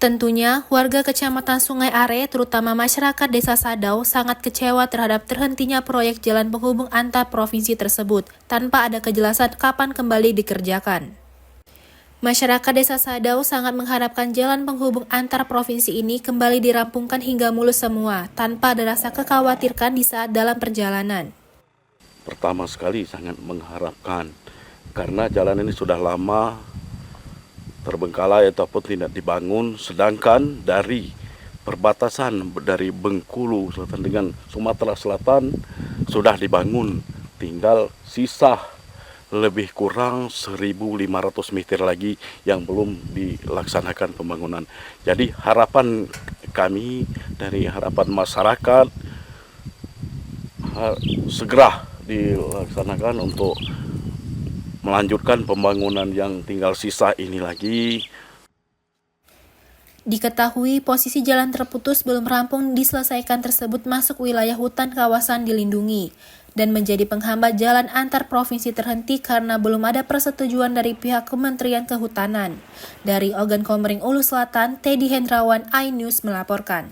Tentunya, warga Kecamatan Sungai Are, terutama masyarakat Desa Sadau, sangat kecewa terhadap terhentinya proyek jalan penghubung antar provinsi tersebut, tanpa ada kejelasan kapan kembali dikerjakan. Masyarakat Desa Sadau sangat mengharapkan jalan penghubung antar provinsi ini kembali dirampungkan hingga mulus semua, tanpa ada rasa kekhawatiran di saat dalam perjalanan. Pertama sekali sangat mengharapkan, karena jalan ini sudah lama terbengkalai ataupun tidak dibangun, sedangkan dari perbatasan dari Bengkulu Selatan dengan Sumatera Selatan sudah dibangun, tinggal sisa lebih kurang 1.500 meter lagi yang belum dilaksanakan pembangunan. Jadi harapan kami dari harapan masyarakat segera dilaksanakan untuk melanjutkan pembangunan yang tinggal sisa ini lagi. Diketahui posisi jalan terputus belum rampung diselesaikan tersebut masuk wilayah hutan kawasan dilindungi dan menjadi penghambat jalan antar provinsi terhenti karena belum ada persetujuan dari pihak Kementerian Kehutanan. Dari Ogan Komering Ulu Selatan, Teddy Hendrawan, iNews melaporkan.